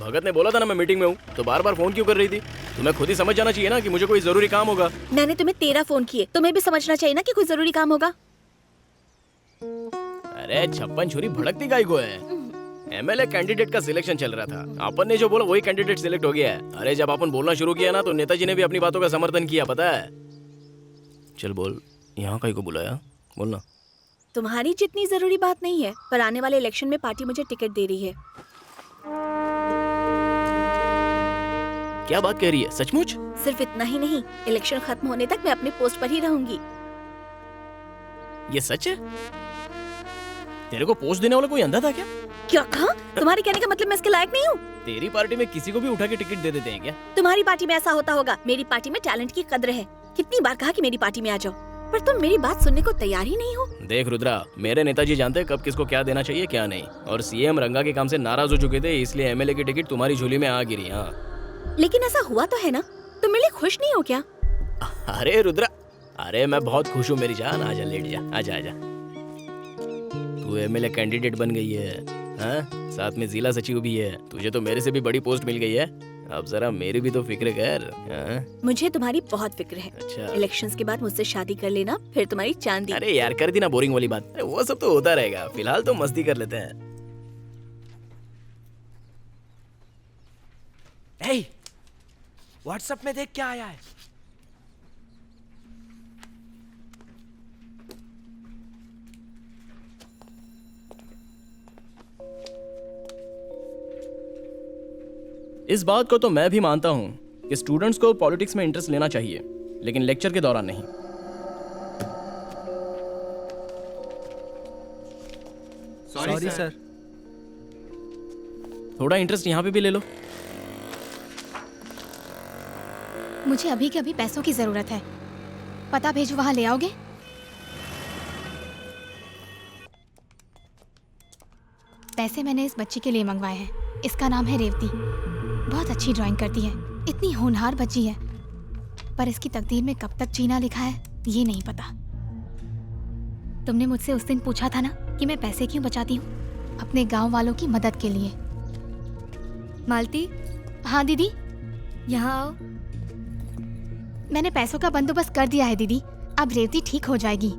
भगत ने बोला था ना मैं मीटिंग में हूँ, तो बार बार फोन क्यों कर रही थी? तुम्हें खुद ही समझ जाना चाहिए ना कि मुझे कोई जरूरी काम होगा। मैंने तुम्हें 13 फोन किए, तुम्हें भी समझना चाहिए ना कि कोई जरूरी काम होगा। अरे छप्पन छुरी भड़कती गाय को है। एमएलए कैंडिडेट का सिलेक्शन चल रहा था, अपन ने जो बोला वही कैंडिडेट सिलेक्ट हो गया है। अरे जब अपन बोलना शुरू किया ना तो नेताजी ने भी अपनी बातों का समर्थन किया, पता है। चल बोल, यहाँ कहीं को बुलाया, बोलना। तुम्हारी जितनी जरूरी बात नहीं है, पर आने वाले इलेक्शन में पार्टी मुझे टिकट दे रही है। क्या बात कह रही है, सचमुच? सिर्फ इतना ही नहीं, इलेक्शन खत्म होने तक मैं अपने पोस्ट पर ही रहूंगी। ये सच है? तेरे को पोस्ट देने वाला कोई अंधा था क्या? क्या कहा? तुम्हारे कहने का मतलब मैं इसके लायक नहीं हूँ? तेरी पार्टी में किसी को भी उठा के टिकट दे देते हैं क्या? तुम्हारी पार्टी में ऐसा होता होगा, मेरी पार्टी में टैलेंट की कद्र है। कितनी बार कहा कि मेरी पार्टी में आ जाओ, पर तुम मेरी बात सुनने को तैयार ही नहीं हो। देख रुद्रा, मेरे नेताजी जानते हैं कब किसको क्या देना चाहिए क्या नहीं, और सीएम रंगा के काम से नाराज हो चुके थे, इसलिए एमएलए की टिकट तुम्हारी झोली में आ गिरी। हाँ, लेकिन ऐसा हुआ तो है ना? तुम मेरे लिए खुश नहीं हो क्या? अरे रुद्रा, अरे मैं बहुत खुश हूँ मेरी जान। आजा, लेट जा, आजा आजा। तू एमएलए कैंडिडेट बन गई है, हाँ? साथ में जिला सचिव भी है। तुझे तो मेरे से भी बड़ी पोस्ट मिल गई है। अब जरा मेरी भी तो फिक्र कर। हाँ? मुझे तुम्हारी बहुत फिक्र है। अच्छा, इलेक्शंस के बाद मुझसे शादी कर लेना, फिर तुम्हारी चांदी। अरे यार कर दी ना बोरिंग वाली बात। अरे वो सब तो होता रहेगा, फिलहाल तो मस्ती कर लेते हैं। हे, व्हाट्सएप में देख क्या आया है। इस बात को तो मैं भी मानता हूँ कि स्टूडेंट्स को पॉलिटिक्स में इंटरेस्ट लेना चाहिए, लेकिन लेक्चर के दौरान नहीं। Sorry sir. थोड़ा इंटरेस्ट यहाँ पे भी ले लो। मुझे अभी के अभी पैसों की जरूरत है, पता भेजो, वहां ले आओगे? पैसे मैंने इस बच्ची के लिए मंगवाए हैं। इसका नाम है रेवती। बहुत अच्छी ड्राइंग करती है, इतनी होनहार बच्ची है, पर इसकी तकदीर में कब तक जीना लिखा है ये नहीं पता। तुमने मुझसे उस दिन पूछा था ना कि मैं पैसे क्यों बचाती हूँ? अपने गांव वालों की मदद के लिए। मालती, हाँ दीदी। यहाँ आओ। मैंने पैसों का बंदोबस्त कर दिया है दीदी, अब रेवती ठीक हो जाएगी।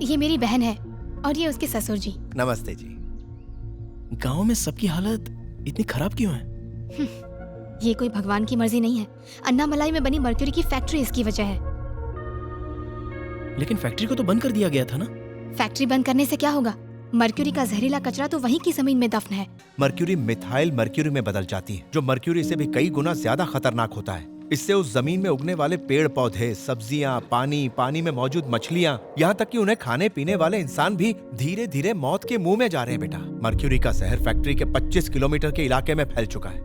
ये मेरी बहन है और ये उसके ससुर जी। नमस्ते जी। गांव में सबकी हालत इतनी खराब क्यों है? ये कोई भगवान की मर्जी नहीं है। अन्नामलाई में बनी मर्क्यूरी की फैक्ट्री इसकी वजह है। लेकिन फैक्ट्री को तो बंद कर दिया गया था ना? फैक्ट्री बंद करने से क्या होगा? मर्क्यूरी का जहरीला कचरा तो वहीं की जमीन में दफन है। मर्क्यूरी मिथाइल मर्क्यूरी में बदल जाती है, जो मर्क्यूरी से भी कई गुना ज्यादा खतरनाक होता है। इससे उस जमीन में उगने वाले पेड़ पौधे, सब्जियां, पानी में मौजूद मछलियां, यहाँ तक कि उन्हें खाने पीने वाले इंसान भी धीरे धीरे मौत के मुंह में जा रहे हैं। बेटा, मर्क्यूरी का जहर फैक्ट्री के 25 किलोमीटर के इलाके में फैल चुका है।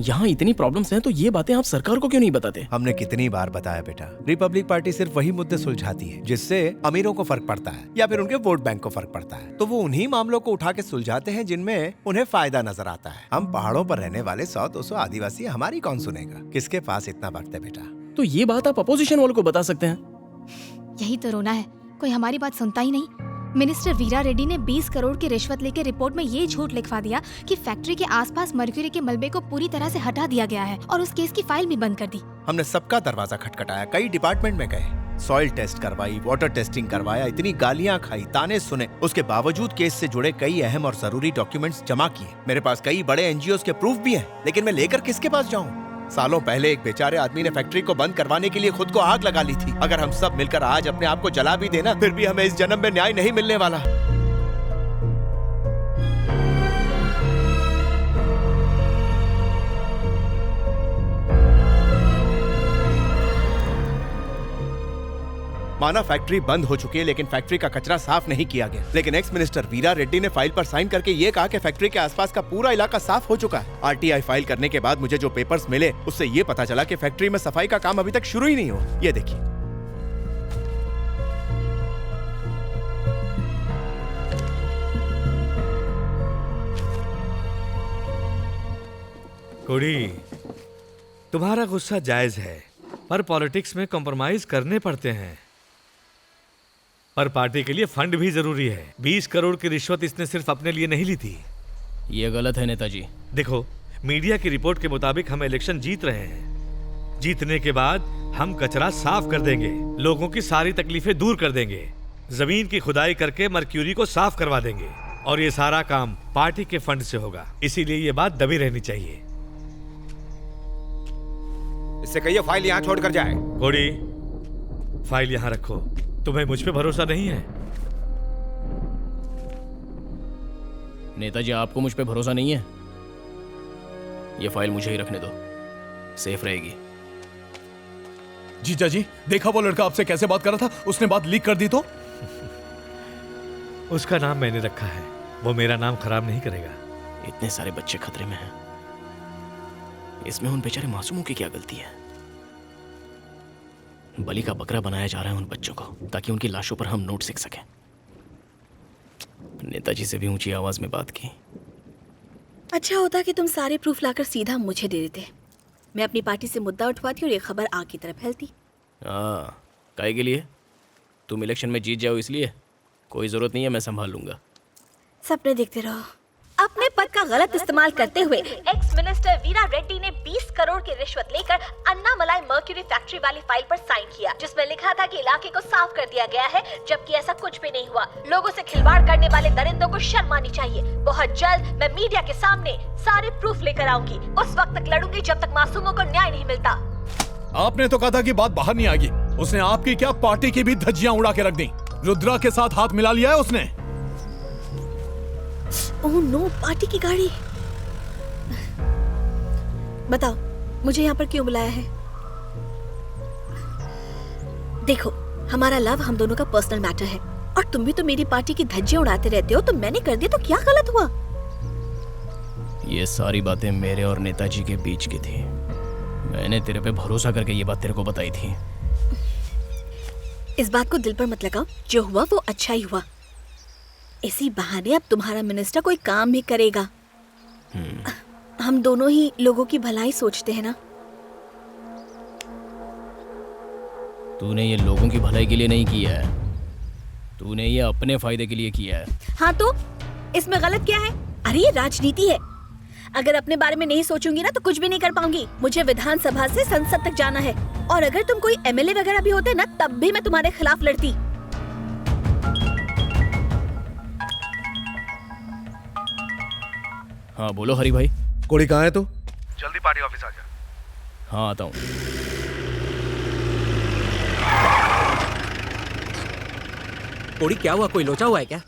यहाँ इतनी प्रॉब्लम्स हैं तो ये बातें आप सरकार को क्यों नहीं बताते? हमने कितनी बार बताया बेटा, रिपब्लिक पार्टी सिर्फ वही मुद्दे सुलझाती है जिससे अमीरों को फर्क पड़ता है या फिर उनके वोट बैंक को फर्क पड़ता है, तो वो उन्हीं मामलों को उठा के सुलझाते हैं जिनमें उन्हें फायदा नजर आता है। हम पहाड़ों पर रहने वाले 100-200 आदिवासी, हमारी कौन सुनेगा? किसके पास इतना वक्त है बेटा? तो ये बात आप अपोजिशन वालों को बता सकते हैं। यही तो रोना है, कोई हमारी बात सुनता ही नहीं। मिनिस्टर वीरा रेड्डी ने 20 करोड़ की रिश्वत लेकर रिपोर्ट में ये झूठ लिखवा दिया कि फैक्ट्री के आसपास मर्क्यूरी के मलबे को पूरी तरह से हटा दिया गया है और उस केस की फाइल भी बंद कर दी। हमने सबका दरवाजा खटखटाया, कई डिपार्टमेंट में गए, सॉइल टेस्ट करवाई, वाटर टेस्टिंग करवाया, इतनी गालियां खाई, ताने सुने, उसके बावजूद केस से जुड़े कई अहम और जरूरी डॉक्यूमेंट्स जमा किए। मेरे पास कई बड़े एनजीओ के प्रूफ भी हैं, लेकिन मैं लेकर किसके पास जाऊं? सालों पहले एक बेचारे आदमी ने फैक्ट्री को बंद करवाने के लिए खुद को आग लगा ली थी। अगर हम सब मिलकर आज अपने आप को जला भी देना, फिर भी हमें इस जन्म में न्याय नहीं मिलने वाला। माना फैक्ट्री बंद हो चुकी है, लेकिन फैक्ट्री का कचरा साफ नहीं किया गया। लेकिन एक्स मिनिस्टर वीरा रेड्डी ने फाइल पर साइन करके ये कहा कि फैक्ट्री के आसपास का पूरा इलाका साफ हो चुका है। आरटीआई फाइल करने के बाद मुझे जो पेपर्स मिले, उससे ये पता चला कि फैक्ट्री में सफाई का काम अभी तक शुरू ही नहीं हुआ। ये देखिए। कुड़ी, तुम्हारा गुस्सा जायज है, पर पॉलिटिक्स में कॉम्प्रोमाइज करने पड़ते हैं। पर पार्टी के लिए फंड भी जरूरी है। 20 करोड़ की रिश्वत इसने सिर्फ अपने लिए नहीं ली थी। ये गलत है नेताजी। देखो, मीडिया की रिपोर्ट के मुताबिक हम इलेक्शन जीत रहे हैं। जीतने के बाद हम कचरा साफ कर देंगे, लोगों की सारी तकलीफें दूर कर देंगे, जमीन की खुदाई करके मर्क्यूरी को साफ करवा देंगे और ये सारा काम पार्टी के फंड से होगा। इसीलिए ये बात दबी रहनी चाहिए। इससे कहिए फाइल यहाँ छोड़कर जाए। कोड़ी, फाइल यहाँ रखो। तुम्हें मुझ पे भरोसा नहीं है? नेताजी, आपको मुझ पे भरोसा नहीं है? ये फाइल मुझे ही रखने दो, सेफ रहेगी। जीजा जी, देखा वो लड़का आपसे कैसे बात कर रहा था? उसने बात लीक कर दी तो? उसका नाम मैंने रखा है, वो मेरा नाम खराब नहीं करेगा। इतने सारे बच्चे खतरे में हैं, इसमें उन बेचारे मासूमों की क्या गलती है? बलि का बकरा बनाया जा रहा है उन बच्चों को, ताकि उनकी लाशों पर हम नोट सीख सकें। नेताजी से भी ऊंची आवाज में बात की। अच्छा होता कि तुम सारे प्रूफ लाकर सीधा मुझे दे देते। मैं अपनी पार्टी से मुद्दा उठवाती और ये खबर आग की तरफ फैलती। काहे के लिए? तुम इलेक्शन में जीत जाओ इसलिए? कोई जरूरत नहीं है, मैं संभाल लूंगा। सपने देखते रहो। अपने पद का गलत इस्तेमाल करते हुए एक्स मिनिस्टर वीरा रेड्डी ने 20 करोड़ की रिश्वत लेकर अन्नामलाई मर्क्यूरी फैक्ट्री वाली फाइल पर साइन किया, जिसमें लिखा था कि इलाके को साफ कर दिया गया है, जबकि ऐसा कुछ भी नहीं हुआ। लोगों से खिलवाड़ करने वाले दरिंदों को शर्म आनी चाहिए। बहुत जल्द मैं मीडिया के सामने सारे प्रूफ लेकर आऊंगी। उस वक्त तक लड़ूंगी जब तक मासूमों को न्याय नहीं मिलता। आपने तो कहा था कि बात बाहर नहीं आएगी। उसने आपकी क्या, पार्टी की भी धज्जियां उड़ा के रख दी। रुद्रा के साथ हाथ मिला लिया है उसने। ओह नो, पार्टी की गाड़ी। बताओ मुझे यहाँ पर क्यों बुलाया है? देखो, हमारा लव हम दोनों का पर्सनल मैटर है और तुम भी तो मेरी पार्टी की धज्जियां उड़ाते रहते हो। तो मैंने कर दिया तो क्या गलत हुआ? ये सारी बातें मेरे और नेताजी के बीच की थी। मैंने तेरे पे भरोसा करके ये बात तेरे को बताई थी। इस बात को दिल पर मत लगाओ। जो हुआ वो अच्छा ही हुआ। इसी बहाने अब तुम्हारा मिनिस्टर कोई काम भी करेगा। हम दोनों ही लोगों की भलाई सोचते हैं ना। तूने ये लोगों की भलाई के लिए नहीं किया है, तूने ये अपने फायदे के लिए किया है। हाँ तो इसमें गलत क्या है? अरे ये राजनीति है। अगर अपने बारे में नहीं सोचूंगी ना तो कुछ भी नहीं कर पाऊंगी। मुझे विधानसभा से संसद तक जाना है और अगर तुम कोई एमएलए वगैरह भी होते ना तब भी मैं तुम्हारे खिलाफ लड़ती। हाँ बोलो हरी भाई। कोड़ी कहाँ है तू? जल्दी पार्टी ऑफिस आ जा। हाँ आता हूँ। कोड़ी क्या हुआ? कोई लोचा हुआ है क्या?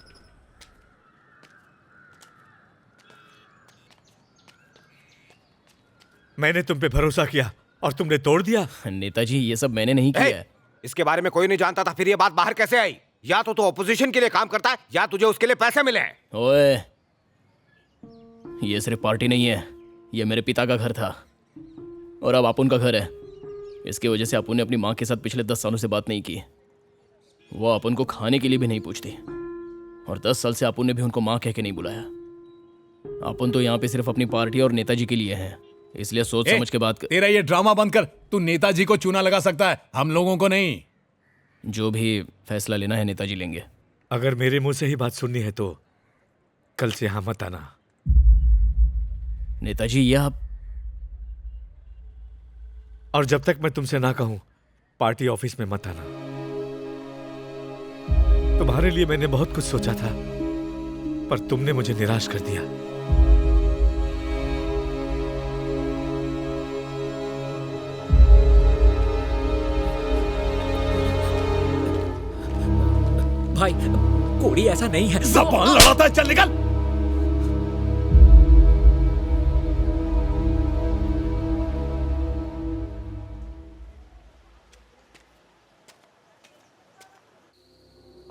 मैंने तुम पे भरोसा किया और तुमने तोड़ दिया। नेताजी, ये सब मैंने नहीं किया है। इसके बारे में कोई नहीं जानता था, फिर ये बात बाहर कैसे आई? या तो तू ऑपोजिशन के लिए काम करता है या तुझे उसके लिए पैसे मिले हैं। ओए, ये सिर्फ पार्टी नहीं है, ये मेरे पिता का घर था और अब अपुन का घर है। इसकी वजह से अपुन ने अपनी माँ के साथ पिछले 10 सालों से बात नहीं की। वो अपुन को खाने के लिए भी नहीं पूछती और 10 साल से अपुन ने भी उनको माँ कह के नहीं बुलाया। अपुन तो यहाँ पे सिर्फ अपनी पार्टी और नेताजी के लिए है, इसलिए सोच समझ के बात कर। तेरा ये ड्रामा बंद कर। तू नेताजी को चूना लगा सकता है, हम लोगों को नहीं। जो भी फैसला लेना है नेताजी लेंगे। अगर मेरे मुंह से ही बात सुननी है तो कल से यहाँ मत आना। नेताजी, ये आप। और जब तक मैं तुमसे ना कहूं पार्टी ऑफिस में मत आना। तुम्हारे लिए मैंने बहुत कुछ सोचा था पर तुमने मुझे निराश कर दिया। भाई कोड़ी ऐसा नहीं है। ज़बान लड़ाता है, चल निकल।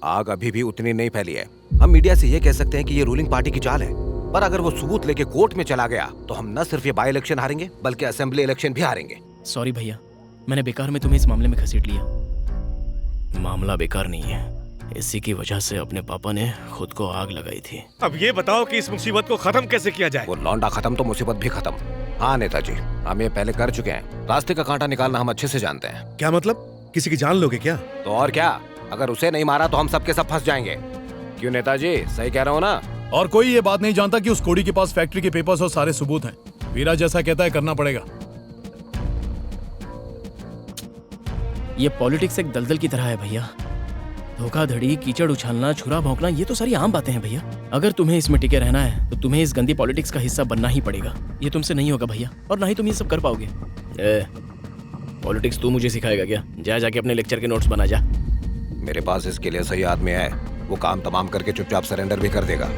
आग अभी भी उतनी नहीं फैली है। हम मीडिया से ये कह सकते हैं कि ये रूलिंग पार्टी की चाल है, पर अगर वो सबूत लेके कोर्ट में चला गया तो हम न सिर्फ ये बाई इलेक्शन हारेंगे बल्कि असेंबली इलेक्शन भी हारेंगे। सॉरी भैया, मैंने बेकार में तुम्हें इस मामले में घसीट लिया। मामला बेकार नहीं है, इसी की वजह से अपने पापा ने खुद को आग लगाई थी। अब ये बताओ कि इस मुसीबत को खत्म कैसे किया जाए? वो लौंडा खत्म तो मुसीबत भी खत्म। हाँ नेताजी, हम ये पहले कर चुके हैं। रास्ते का कांटा निकालना हम अच्छे से जानते हैं। क्या मतलब? किसी की जान लोगे क्या? तो और क्या, अगर उसे नहीं मारा तो हम सबके सब फंस जाएंगे। क्यों नेताजी, सही कह रहा हूँ ना? और कोई ये बात नहीं जानता कि उस कोड़ी के पास फैक्ट्री के पेपर्स और सारे सबूत हैं। वीरा जैसा कहता है करना पड़ेगा। ये पॉलिटिक्स एक दलदल की तरह है भैया। धोखाधड़ी, कीचड़ उछालना, छुरा भौंकना, ये तो सारी आम बातें हैं भैया। अगर तुम्हें इसमें टिके रहना है तो तुम्हें इस गंदी पॉलिटिक्स का हिस्सा बनना ही पड़ेगा। ये तुमसे नहीं होगा भैया, और ना ही तुम ये सब कर पाओगे। पॉलिटिक्स तू मुझे सिखाएगा क्या? जा जाके अपने लेक्चर के नोट्स बना जा। मेरे पास इसके लिए सही आदमी है, वो काम तमाम करके चुपचाप सरेंडर भी कर देगा।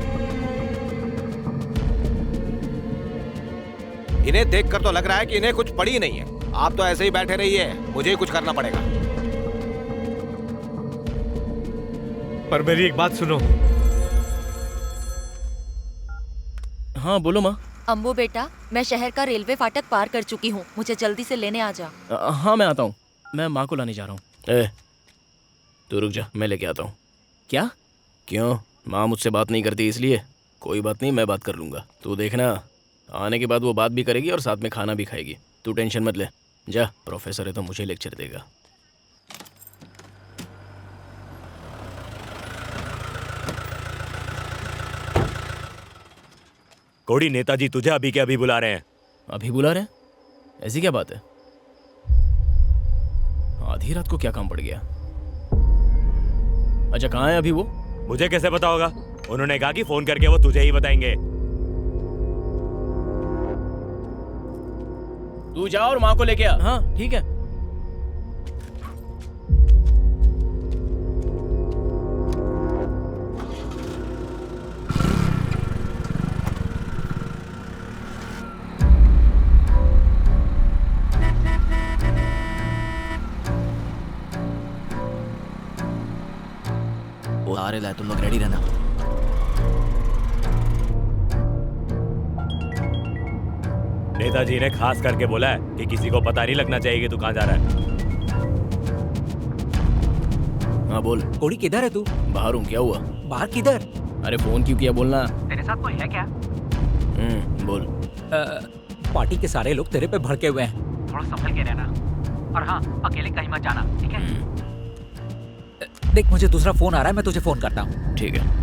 इन्हें देखकर तो लग रहा है कि इन्हें कुछ पड़ी नहीं है। आप तो ऐसे ही बैठे रहिए, मुझे ही कुछ करना पड़ेगा। पर मेरी एक बात सुनो। हाँ बोलो माँ। अम्बू बेटा, मैं शहर का रेलवे फाटक पार कर चुकी हूँ, मुझे जल्दी से लेने आ जा। हाँ मैं आता हूँ, मैं माँ को लाने जा रहा हूँ। तू रुक जा, मैं लेके आता हूँ। क्या? क्यों? माँ मुझसे बात नहीं करती इसलिए? कोई बात नहीं, मैं बात कर लूँगा। तू देखना, आने के बाद वो बात भी करेगी और साथ में खाना भी खाएगी। तू टेंशन मत ले। जा, प्रोफेसर है तो मुझे लेक्चर देगा। कोड़ी, नेताजी तुझे अभी के अभी बुला रहे हैं। अभी बुला रहे हैं? ऐसी क्या बात है? आधी रात को क्या काम पड़ गया? अच्छा, कहाँ है अभी वो? मुझे कैसे पता होगा? उन्होंने कहा कि फोन करके वो तुझे ही बताएंगे। तू जा और माँ को लेके आ। हाँ ठीक है। वो आ रहा है, तुम लोग रेडी रहना। नेताजी ने खास करके बोला है कि किसी को पता नहीं लगना चाहिए कि तू कहाँ जा रहा है। हाँ बोल। कोड़ी किधर है तू? बाहर हूँ। क्या हुआ? बाहर किधर? अरे फोन क्यों किया, बोलना। तेरे साथ कोई है क्या? बोल। पार्टी के सारे लोग तेरे पे भड़के हुए हैं, थोड़ा संभल के रहना। और हाँ, अकेले कहीं मत जाना, ठीक है? देख, मुझे दूसरा फोन आ रहा है, मैं तुझे फोन करता हूँ। ठीक है।